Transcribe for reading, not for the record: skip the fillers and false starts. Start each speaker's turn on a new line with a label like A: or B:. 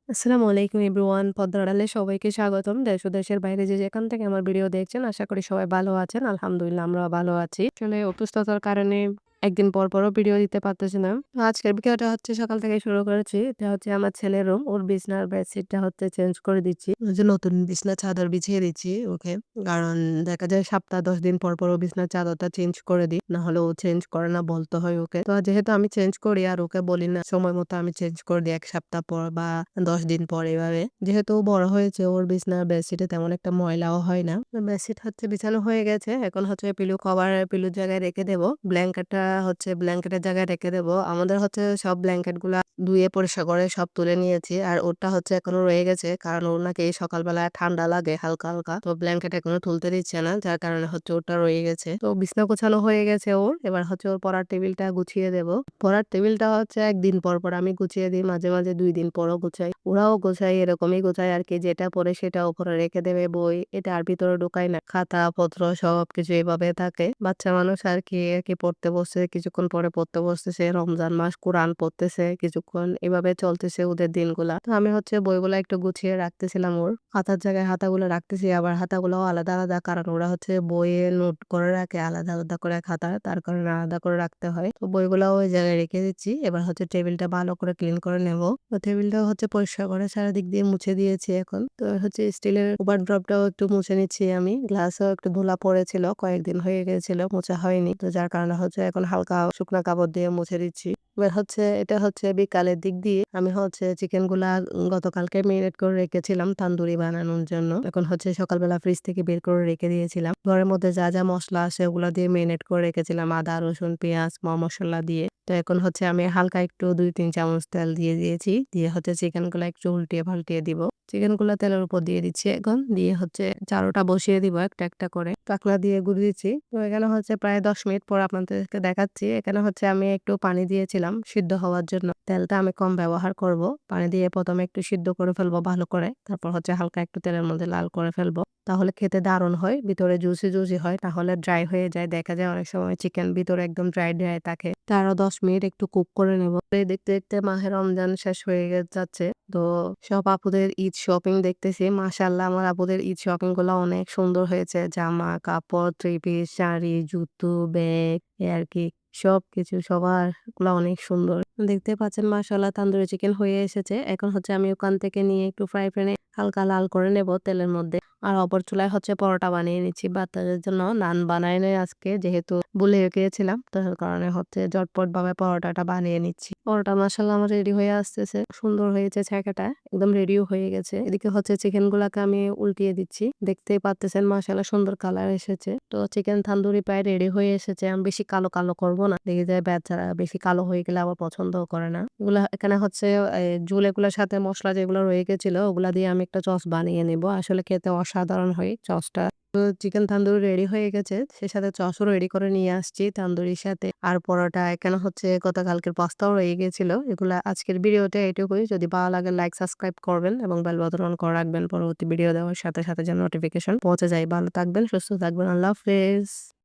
A: আসসালামু আলাইকুম এভরিওয়ান। পদ্মার আড়ালে সবাইকে স্বাগতম। দেশ ও দেশের বাইরে যে যেখান থেকে আমার ভিডিও দেখছেন আশা করি সবাই ভালো আছেন। আলহামদুলিল্লাহ আমরাও ভালো আছি। আসলে অসুস্থতার কারণে একদিন পর পরও ভিডিও দিতে পারতেছি না। তো আজকের ভিডিওটা হচ্ছে সকাল থেকে শুরু করেছি। এটা হচ্ছে আমার ছেলের রুম। ওর বিছানার বেডশিটটা হচ্ছে চেঞ্জ করে দিচ্ছি। ওই যে নতুন বিছানার চাদর বিছিয়ে দিচ্ছি ওকে। কারণ দেখা যায় সপ্তাহ ১০ দিন পর পর ও বিছানার চাদরটা চেঞ্জ করে দিই। না হলে ও চেঞ্জ করে না, বলতে হয় ওকে। তো যেহেতু আমি চেঞ্জ করি আর ওকে বলি না, সময় মতো আমি চেঞ্জ করে দিই ১ সপ্তাহ পর বা ১০ দিন পর এভাবে। যেহেতু ও বড় হয়েছে ওর বিছানার বেডশিটে তেমন একটা ময়লাও হয় না। বেডশিট হচ্ছে বিছানো হয়ে গেছে। এখন হচ্ছে পিলো কভার পিলোর জায়গায় রেখে দেব। ব্ল্যাঙ্কেটটা হচ্ছে ব্ল্যাঙ্কেটের জায়গায় রেখে দেব। আমাদের হচ্ছে সব ব্ল্যাঙ্কেট গুলা ধুয়ে পরিষ্কার করে সব তুলে নিয়েছি। আর ওরটা হচ্ছে এখনো রয়ে গেছে। কারণ ওর নাকি সকালবেলায় ঠান্ডা লাগে হালকা, হালকা। তো ব্ল্যাঙ্কেট এখনো তুলতে দিচ্ছে না। যার কারণে হচ্ছে ওরটা রয়ে গেছে। তো বিছানা গোছানো হয়ে গেছে ওর। এবার হচ্ছে ওর পড়ার টেবিলটা গুছিয়ে দেব। পড়ার টেবিলটা হচ্ছে ১ দিন পর পর আমি গুছিয়ে দিই। মাঝে, মাঝে ২ দিন পরও গুছাই। ওরাও গোছায়, এরকমই গোছায় আরকি। যেটা পড়ে সেটা উপরে রেখে দেবে বই। এটা আর ভিতরে ঢুকাই না। খাতাপত্র সবকিছু এভাবে থাকে। বাচ্চা মানুষ আরকি পড়তে বসছে, কিছুক্ষণ পরে পড়তে বসতেছে। রমজান মাস কোরআন পড়তেছে কিছুক্ষণ। এভাবে চলতেছে ওদের দিনগুলা। তো আমি হচ্ছে বইগুলা একটু গুছিয়ে রাখতেছিলাম ওর। খাতার জায়গায় হাতাগুলো রাখতেছি, আবার হাতাগুলোও আলাদা, আলাদা। কারণ ওরা হচ্ছে বইয়ে নোট করে রাখে আলাদা, আলাদা করে খাতা। তার কারণে আলাদা করে রাখতে হয়। তো বইগুলাও ওই জায়গায় রেখে দিচ্ছি। এবার হচ্ছে টেবিলটা ভালো করে ক্লিন করে নেব। তো টেবিলটাও হচ্ছে পরিষ্কার করে চারিদিক দিয়ে মুছে দিয়েছি এখন। তো হচ্ছে স্টিলের ওভারড্রপটাও একটু মুছে নিচ্ছি আমি। গ্লাসেও একটু ধুলা পড়েছিল। কয়েকদিন হয়ে গিয়েছিল, মোছা হয়নি। তো যার কারণে হচ্ছে এখন হালকা শুকনা কাপড় দিয়ে মুছে দিচ্ছি। এবার হচ্ছে এটা হচ্ছে বিকালের দিক দিয়ে আমি হচ্ছে চিকেন গুলা গতকালকে মেরিনেট করে রেখেছিলাম তান্দুরি বানানোর জন্য। এখন হচ্ছে সকালবেলা ফ্রিজ থেকে বের করে রেখে দিয়েছিলাম। ঘরের মধ্যে যা, যা মসলা আছে ওগুলা দিয়ে মেরিনেট করে রেখেছিলাম। আদা, রসুন, পেঁয়াজ, মসলা দিয়ে। তো এখন হচ্ছে আমি হালকা একটু ২-৩ চামচ তেল দিয়ে দিয়েছি। দিয়ে হচ্ছে চিকেন গুলা একটু উল্টিয়ে পাল্টিয়ে দিব। চিকেন গুলা তেলের উপর দিয়ে দিচ্ছি এখন। দিয়ে হচ্ছে চারুটা বসিয়ে দিব একটা, একটা করে। পাখনা দিয়ে গুঁড়ি দিচ্ছি। তো এখানে হচ্ছে প্রায় ১০ মিনিট পর আপনাদেরকে দেখাচ্ছি। এখানে হচ্ছে আমি একটু পানি দিয়েছিলাম সিদ্ধ হওয়ার জন্য। তেলটা আমি কম ব্যবহার করব। পানি দিয়ে ১ম এ একটু সিদ্ধ করে ফেলবো ভালো করে। তারপর হচ্ছে হালকা একটু তেলের মধ্যে লাল করে ফেলবো। তাহলে খেতে দারুণ হয়। ভিতরে জুসি, জুসি হয়। তাহলে ড্রাই হয়ে যায়। দেখা যায় অনেক সময় চিকেন ভিতরে একদম ড্রাই, ড্রাই থাকে। তো আরো ১০ মিনিট একটু কুক করে নেব। এই দেখতে, দেখতে মাহে রমজান শেষ হয়ে যাচ্ছে। তো সব আপুদের ঈদ শপিং দেখতেছি। মাশাআল্লাহ আমার আপুদের ঈদ শপিং গুলা অনেক সুন্দর হয়েছে। জামা, কাপড়, থ্রি পিস, শাড়ি, জুতো, ব্যাগ আরকি সবকিছু সবার গুলা অনেক সুন্দর। দেখতে পাচ্ছেন মাশাআল্লাহ তান্দুরি চিকেন হয়ে এসেছে। এখন হচ্ছে আমি ওখান থেকে নিয়ে একটু ফ্রাই প্যানে হালকা লাল করে নেব তেলের মধ্যে। আর অপর চুলায় হচ্ছে পরোটা বানিয়ে নিচ্ছি বাচ্চাদের জন্য। নান বানাই নাই আজকে, যেহেতু ভুলে গিয়েছিলাম। তো তার কারণে হচ্ছে ঝটপট ভাবে পরোটাটা বানিয়ে নিচ্ছি। পরোটা মাশাআল্লাহ আমার রেডি হয়ে আসতেছে। সুন্দর হয়েছে ছ্যাঁকাটা। একদম রেডিও হয়ে গেছে। এদিকে হচ্ছে চিকেন গুলাকে আমি উল্টিয়ে দিচ্ছি। দেখতেই পাচ্তেছেন মাশাআল্লাহ সুন্দর কালার এসেছে। তো চিকেন তান্দুরি প্রায় রেডি হয়ে এসেছে। আমি বেশি কালো, কালো করব না। দেখে যায় বাচ্চারা বেশি কালো হয়ে গেলে আবার পছন্দও করে না। এগুলা এখানে হচ্ছে ঝোল এগুলোর সাথে মসলা যেগুলো রয়ে গেছিল ওগুলা দিয়ে আমি একটা সস বানিয়ে নিব। আসলে খেতে অসাধারণ হয় সসটা। তো চিকেন তান্দুরি রেডি হয়ে গেছে। সে সাথে সসও রেডি করে নিয়ে আসছি তান্দুরির সাথে। আর পরোটা এখানে হচ্ছে গতকালকের পাস্তাও রয়ে গিয়েছিল। এগুলা আজকের ভিডিওতে এটুকুই। যদি ভালো লাগে লাইক, সাবস্ক্রাইব করবেন এবং বেল বাটন অন করে রাখবেন। পরবর্তী ভিডিও দেওয়ার সাথে, সাথে যেন নোটিফিকেশন পৌঁছে যায়। ভালো থাকবেন, সুস্থ থাকবেন। আল্লাহ হাফেজ।